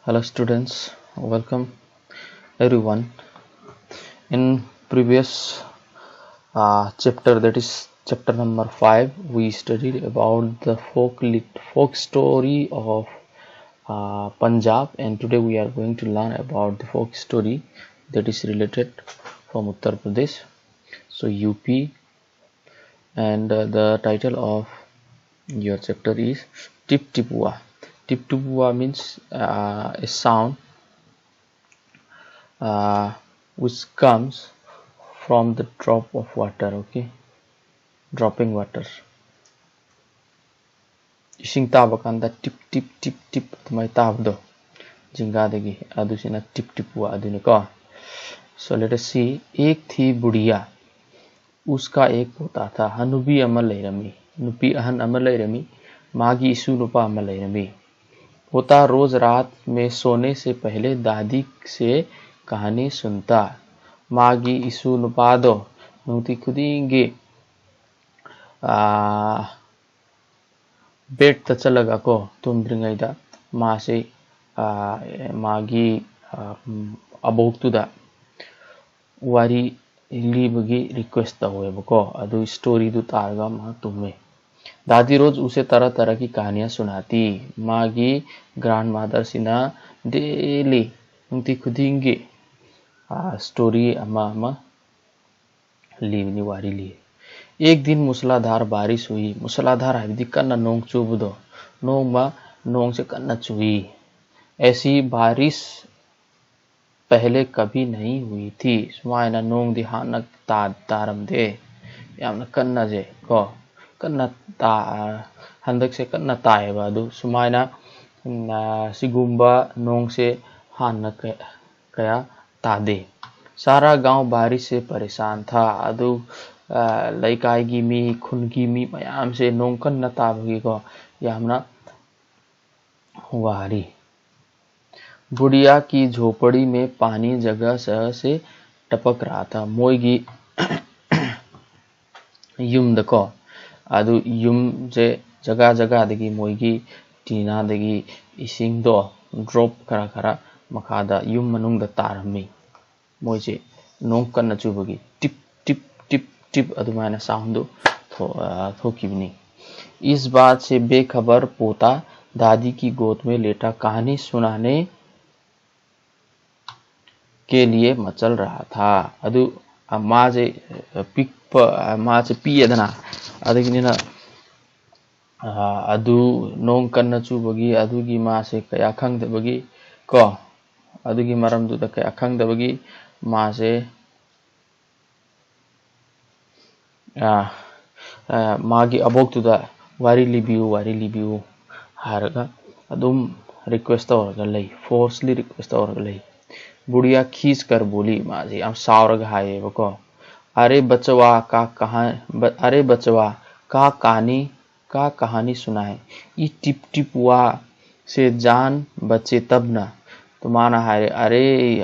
Hello students, welcome everyone. In previous chapter, that is chapter number 5, we studied about the folk story of Punjab, and today we are going to learn about the folk story that is related from Uttar Pradesh, so UP, and the title of your chapter is Tip Tipua. Tip Tipua means a sound which comes from the drop of water. Okay, dropping water. Ising taba kanda tip tip tip tip tumay tabdo जिंगादगी अदुसिना टिप टिपुआ अदुने को. So let us see. एक थी बुढ़िया, उसका एक पोता था. हनुबी अमल लैरमी, नुपी अहन अमल लैरमी, मागी इसु नुपा अमल लैरमी. पोता रोज रात में सोने से पहले दादी से कहानी सुनता. मागी इसु नुपादो नुति खुदिंगे बेट तचलगा को तुम ब्रिंगाइदा मा से मागी अबोक्तुदा वारी लीबगी रिक्वेस्ट तौवेबको अदु स्टोरी दु तारगा मा तुम्हें. दादी रोज उसे तरह तरह की कहानियां सुनाती. मागी ग्रैंड मदर सिना डेली नुति खुदिंगे स्टोरी अमा लीवनी वारी लिए. एक दिन मूसलाधार बारिश हुई. मूसलाधार हाइदी कन्ना नोंग चुबदो नोंग मा नोंग से कन्ना चुई. ऐसी बारिश पहले कभी नहीं हुई थी. सुमायना नोंग दी हानक तारम दे यामना कन्ना जे को कन्ना ता हंदक से कन्ना ताएबा अदु सुमायना सिगुम्बा नोंग से हानक कया तादे. सारा गांव बारिश से परेशान था. अदु लैकाई मी खुनगी मी मयाम से नोंग कन्ना ताबगी को यामना वारी. बुढ़िया की झोपड़ी में पानी जगह से टपक रहा था. मोयगी युम दको अदु युम से जगह जगह दगी मोयगी टीना दगी इसिंग दो ड्रॉप करा करा मखादा युम मनुंग द तारमी. मोयजे नोंग कन्ना चुबगी टिप टिप टिप टिप अदुमायना साउंड थोकीबनी. इस बात से बेखबर पोता दादी की गोद में लेटा कहानी सुनाने के लिए मचल रहा था. अदु माजे पिक माजे पियदना अदगिना अदु नोंग कन्ना चुबगी अदुगी मासे कया खंगदबगी को अदुगी मरमदुदा कया खंगदबगी मासे मागी अबोक्तुदा वारी लिबियु हारगा अदुम रिक्वेस्ट तौरगा लई फोर्सली रिक्वेस्ट तौरगा लई. बुढ़िया खींच कर बोली. माजी हम सावरग हाये बको अरे बचवा का कहानी सुनाए. ई टिप टिपुआ से जान बचे तब न तुम्हारा हारे. अरे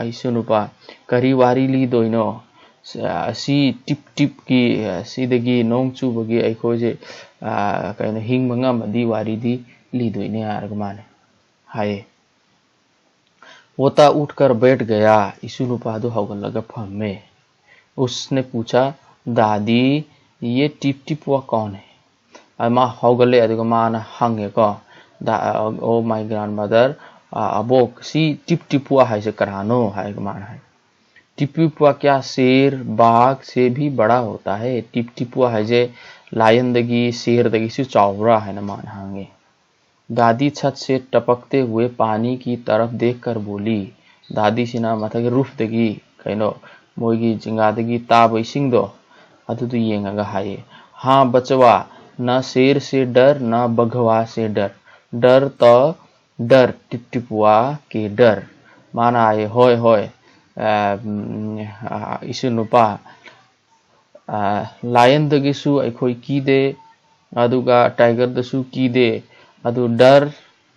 ऐसुनुपा करी वारी ली दोइनो सी टिप टिप की सीदगी नोंग चुबगी ऐखोजे कहीं हिंग मंगा मदी वारी दी ली दोइने आरगमाने हाये. पोता उठकर बैठ गया. इसुनुपादो हौगलगा फम्मे. उसने पूछा, दादी ये टिप टिपुआ कौन है? अमा हौगले अदुगा माना हंगे को ओ माय ग्रैंडमदर अबोक सी टिप टिपुआ है से करानो है माना है. टिप टिपुआ क्या शेर बाघ से भी बड़ा होता है. टिप टिपुआ है जे लायन दगी शेर दगी से चौड़ा है न मान हांगे. दादी छत से टपकते हुए पानी की तरफ देखकर बोली. दादी सिना मथगे रूफ दगी कइनो मोयगी जिंगादगी ताब इसिंग दो अदुदु येंगा हाये. हाँ बचवा, न शेर से डर न बघवा से डर. डर तो डर टिप टिपुआ के डर माना आये होय होय इसुनुपा लायन दगिसु ऐखोई की दे अदुगा टाइगर दसु की दे अदु डर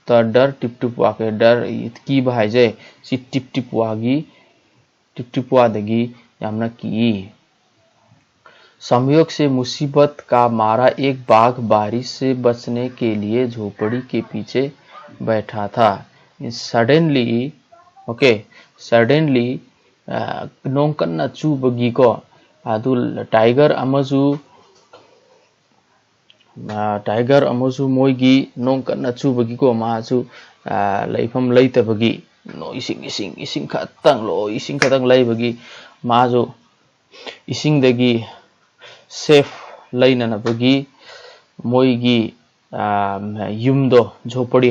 तो डर टिप टिपुआ के डर की भाईजे सी टिप टिपुआ दगी यामना की. संयोग से मुसीबत का मारा एक बाघ बारिश से बचने के लिए झोपड़ी के पीछे बैठा था. suddenly, okay, suddenly nong kanna chubagi ko adu tiger amazu moigi nong kanna chubagi ko masu laifam leitabagi no ising khatang leibagi masu ising dagi safe lainanabagi moigi yumdo झोपड़ी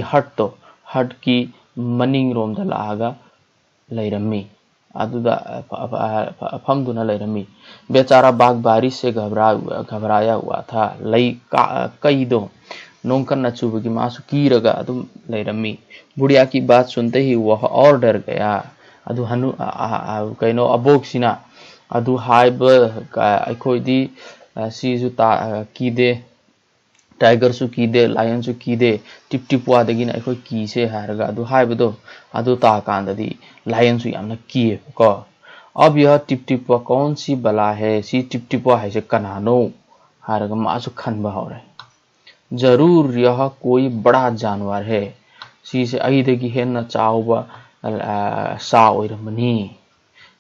हट की मनिंग रोमदा लागा लैरमी अदुदा फमदुना लैरमी बेचारा बाघ बारिश से घबराया हुआ था लई कई दो नोंकन चुबगी मासु कीरगा अदुम लैरमी बुढ़िया की बात सुनते ही वह और डर गया अदु हनु कइनो अबोक्सिना अदु हाइब अखोइदी सीजु ता कीदे टाइगर सु कीदे लायन सु कीदे टिप टिपवादगिना अखोइ कीसे हारगा अदु हाइबदो अदु ताकांददी लायन सु यामना कीए को अब यह टिप टिपवा कौन सी बला है सी टिप टिपवा है से कनानो हारगा मासु खनबा हो रहे जरूर यह कोई बड़ा जानवर है सी से अहिदगी हेन चाउबा सा ओइरमनी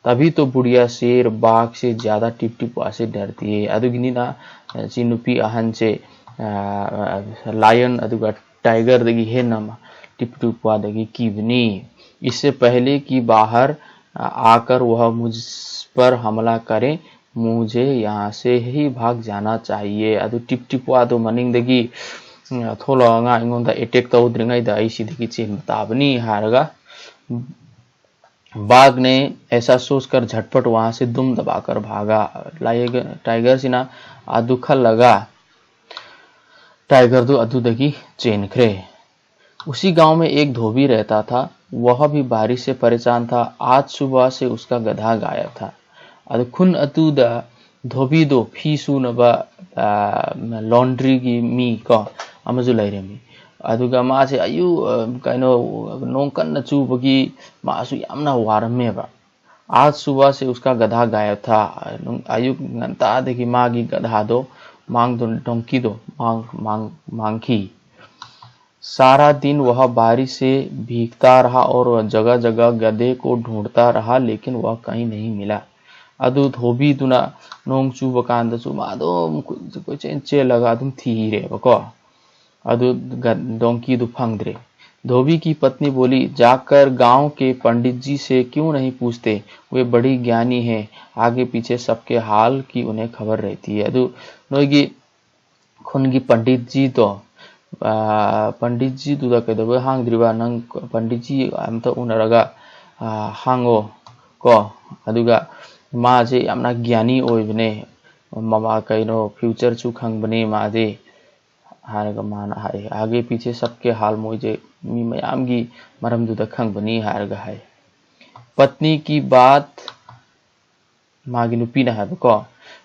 तभी तो बुढ़िया शेर बाघ से ज्यादा टिप टिपवा से डरती है अदुगिनी ना सी नुपी अहन से लायन अदुगा टाइगर दगी है नम टिप टिपवा दगी कीबनी इससे पहले कि बाहर आकर वह मुझ पर हमला करे मुझे यहाँ से ही भाग जाना चाहिए अदु टिप टिपवा दो मनिंग दगी थोलंगा इंगोंदा अटैक तौद्रिंगैदा ऐसिदगी चेन ताबनी हारगा बाघ ने ऐसा सोचकर झटपट वहां से दुम दबाकर भागा टाइगर सिना दुख लगा टाइगर दो अदुदगी चेनखरे उसी गांव में एक धोबी रहता था वह भी बारिश से परेशान था आज सुबह से उसका गधा गायब था अदु खुन अतुदा धोबी दो फी सुनबा लॉन्ड्री की मी को अमजु लैरेमी अदुगा मासे अयु कइनो नोंकन चुबगी मासु यामना वारमेबा आज सुबह से उसका गधा गायब था अयु नंता देखि मागी गधा दो मांग दो डोंकी दो मांगी सारा दिन वह बारिश से भीगता रहा और जगह जगह गधे को ढूंढता रहा लेकिन वह कहीं नहीं मिला अदु धोबी दुना नोंग चुबकांद चुमादो कोई चेंचे लगा तुम थीरे बको अदु डोंकी दु फंगद्रे धोबी की पत्नी बोली जाकर गांव के पंडित जी से क्यों नहीं पूछते वे बड़ी ज्ञानी हैं आगे पीछे सबके हाल की उन्हें खबर रहती है अदु नोगी खुनगी पंडित जी तो पंडित जी दुदा कदबे हांगद्रिबा नंग पंडित जी अमता उनरगा हांगो को अदुगा माजे यामना ज्ञानी ओइबने ममा कइनो फ्यूचर चु खंगबने माजे हारगा माना हाय आगे पीछे सबके हाल मोजे मी मयामगी मरमदुदा खंगबनी हारगा हाय पत्नी की बात मागी नुपीना है को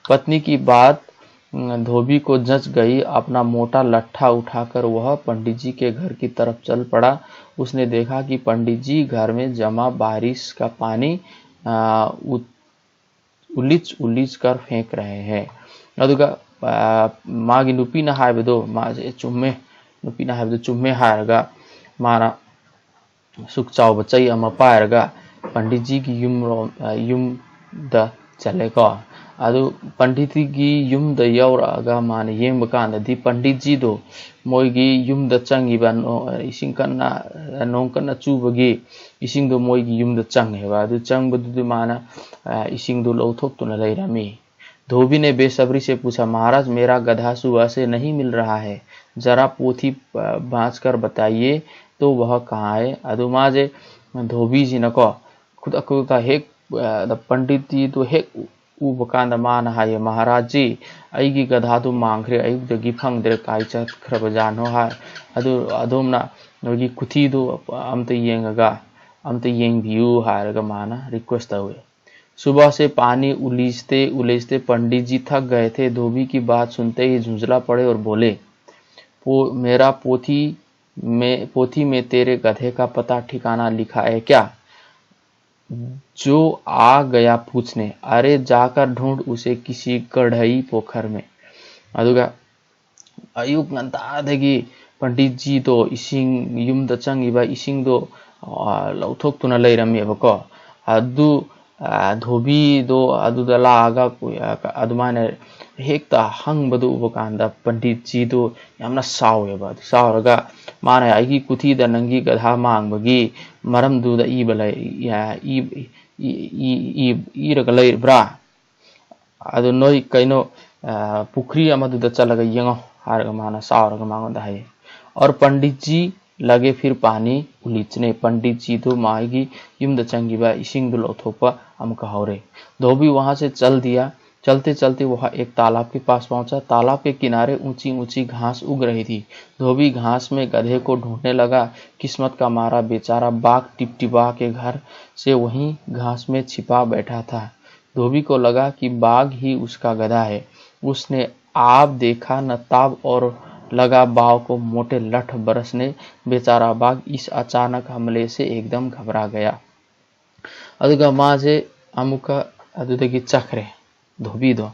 पत्नी की बात धोबी को जच गई अपना मोटा लट्ठा उठाकर वह पंडित जी के घर की तरफ चल पड़ा उसने देखा कि पंडित जी घर में जमा बारिश का पानी उलीच कर फेंक रहे हैं अदुगा मागी नुपीना हाइबदो माजे चुम्मे नुपीना हाइबदो चुम्मे हारगा माना सुख चाव बचई अमा पायरगा पंडित जी की युम द चले को अदु पंडित की युम द यौरगा मान येंब कांददी पंडित जी दो मोइगी युम द चंगिबा इसिंग कन्ना नोंग कन्ना चुबगी इसिंग दो मोइगी युम द चंगेबा अदु चंगबदु माना इसिंग दो लौथोक्तुना लैरामी धोबी ने बेसब्री से पूछा महाराज मेरा गधा सुबह से नहीं मिल रहा है जरा पोथी बाँच कर बताइए तो वह कहाँ है अदु माजे धोबी जी नको खुद अकुता हेक द पंडित जी तो हेक उबकांद मान हाय महाराज जी अईगी गधा तो मांगरे अयुदगी फंगद्रे काय चखरब जानो हाय अदु अदोमना नोगी कुथी दो अमते येंगबियु हायरगा माना रिक्वेस्ट तवे सुबह से पानी उलीजते पंडित जी थक गए थे धोबी की बात सुनते ही झुंझला पड़े और बोले मेरा पोथी में तेरे गधे का पता ठिकाना लिखा है क्या जो आ गया पूछने अरे जाकर ढूंढ उसे किसी कढ़ई पोखर में अदुगा अयुक नंता देगी पंडित जी तो इसिंग युम द चंगिबा इसिंग दो लौथोक्तुना लेरम्मेबको अदु धोबीदो अदुदा लागा अदुमाने हेक्ता हंगबदु उबकांदा पंडित जी दो यामना सावेबा सावरगा माने आइगी कुथीदा नंगी गधा मांगबगी मरमदुदा इबला इरगा लेब्रा अदु नोई कइनो पुखरी अमदुदा चलगा यंगो हारगा माना सावरगा मांगोदा है। और पंडित जी लगे फिर पानी उलीचने पंडित जी तो माएगी युमद चंगीबा इसिंग लौथोपा अमुका हौरे। धोबी वहां से चल दिया। चलते चलते वह एक तालाब के पास पहुंचा। तालाब के किनारे ऊंची ऊंची घास उग रही थी। धोबी घास में गधे को ढूंढने लगा। किस्मत का मारा बेचारा बाघ टिपटिपा के घर से वहीं घास में छिपा बैठा था। धोबी को लगा कि बाघ ही उसका गधा है। उसने आप देखा न ताब और लगा बाव को मोटे लठ बरसने। बेचारा बाघ इस अचानक हमले से एकदम घबरा गया। अदुगा माजे अमुका अदुदगी चक्रे धोबी दो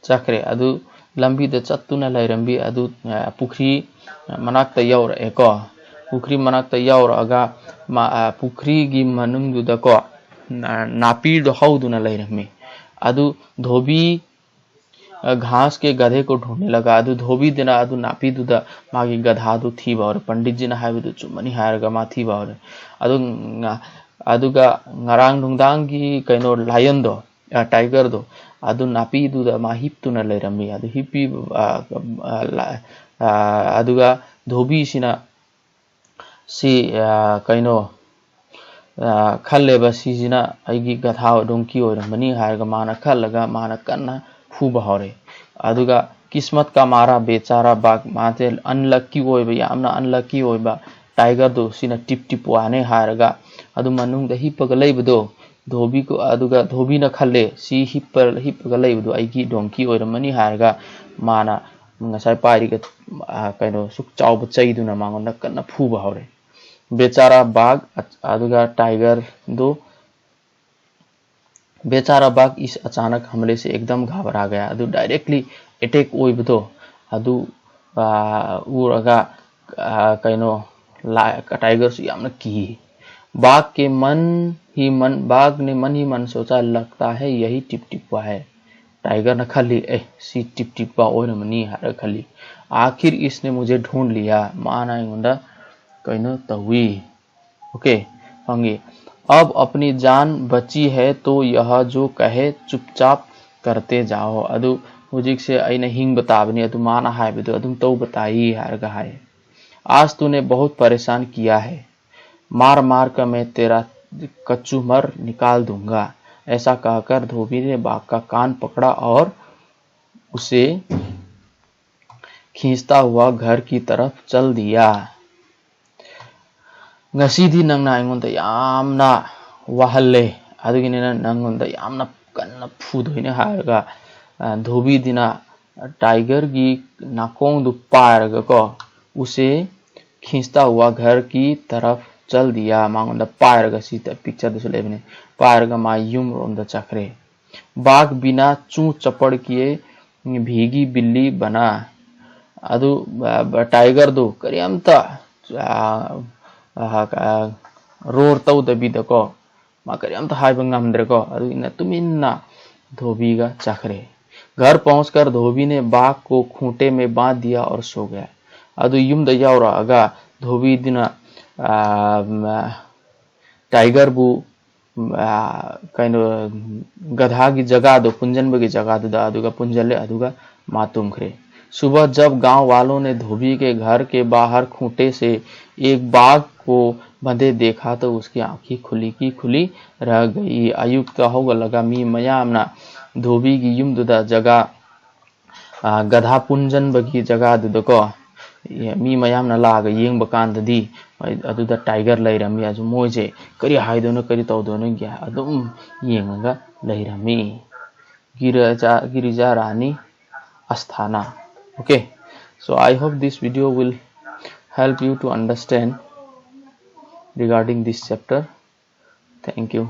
चक्रे अदु लंबी द चत्तुना लैरंबी अदु पुखरी मनाक्ता यौरएको पुखरी मनाक्ता यौरगा पुखरी गी मनुंगदुदको नापीद हौदुना लैरम्मी अदु धोबी घास के गधे को ढूंढने लगा। अदु धोबी दिना अदु नापीदुदा मागी गधादु थी बावर पंडित जी ना हायबदु चुमनी हायरगा मा थी बावर अदु अदुगा ngarang nungdangi kaino lion do tiger do adu napiduda ma hiptuna leirami adu hippi aduga dhobi sina si kaino khalleba sisina aigi gatha donki oiramani hairga mana khallaga mana kanna fuba hore aduga किस्मत का मारा बेचारा बाघ माते unlucky ओइबा यामना unlucky ओइबा tiger दो सिना tip tip वाने हारगा अदु मनुंग हिप्पगा लेबदो धोबी को अदुगा धोबी न खल्ले सी हिप्पगा लेबदो आइगी डोंकी ओइरमनी हारगा माना ngasai पारिगा कइनो सुक चाउब चैदुना मांगोना कन्ना फुबा हौरे। बेचारा बाघ अदुगा टाइगर दो बेचारा बाघ इस अचानक हमले से एकदम घबरा गया। अदु डायरेक्टली अटैक ओइबदो अदु उरगा कइनो टाइगर से यामना की बाघ के बाघ ने मन ही मन सोचा लगता है यही टिपटिपा है। टाइगर ने खाली सी टिपटिपा और मनी हार खाली आखिर इसने मुझे ढूंढ लिया माना गुंडा कइनो तवी ओके होंगे। अब अपनी जान बची है तो यह जो कहे चुपचाप करते जाओ अदु हुजिक से आई हिंग बताबनी अदु माना हाय बिदु अदुम तो बताई हार गहाय। आज तूने बहुत परेशान किया है मार मार कर मैं तेरा कच्चू मर निकाल दूंगा। ऐसा कहकर धोबी ने बाघ का कान पकड़ा और उसे खींचता हुआ घर की तरफ चल दिया। ngasidi nangna aingonda yamna wahalle aduginena nangonda yamna kanna phudoine harga धोबी दिना टाइगर की नाकोंग दु पारगा को उसे खींचता हुआ घर की तरफ चल दिया मांगोंदा पारगा सीता पिक्चर दसले बने पारगा मा युम रोंदा चक्रे। बाघ बिना चू चपड़ किए भीगी बिल्ली बना अदु टाइगर दो करियमता रोर तौ दबिदको मा करियमता हाइबा ngamdreko अदु इना तुमिन्ना धोबी का चक्रे। घर पहुंचकर धोबी ने बाघ को खूंटे में बांध दिया और सो गया। अदु युम दया और आगा धोबी दिना टाइगर बु कइनो गधा की जगह दो पुंजन बगी जगह दो अदुगा पुंजले अदुगा मातुमखरे। सुबह जब गांव वालों ने धोबी के घर के बाहर खूंटे से एक बाघ को बंधे देखा तो उसकी आंखें खुली की खुली रह गई। आयुक्त होगा लगा मी मयामना धोबी की युम दुदा जगह गधा पुंजन बगी जगह दुदको मी मयामना लाग येंग बकांददी अदुदा टाइगर लैरमी अजु मोजे करी हाइदोनो करी तौदोनो गया अदुम येंगा लैरमी गिरिजा रानी Asthana. Okay, so I hope this video will help you to understand regarding this chapter. Thank you.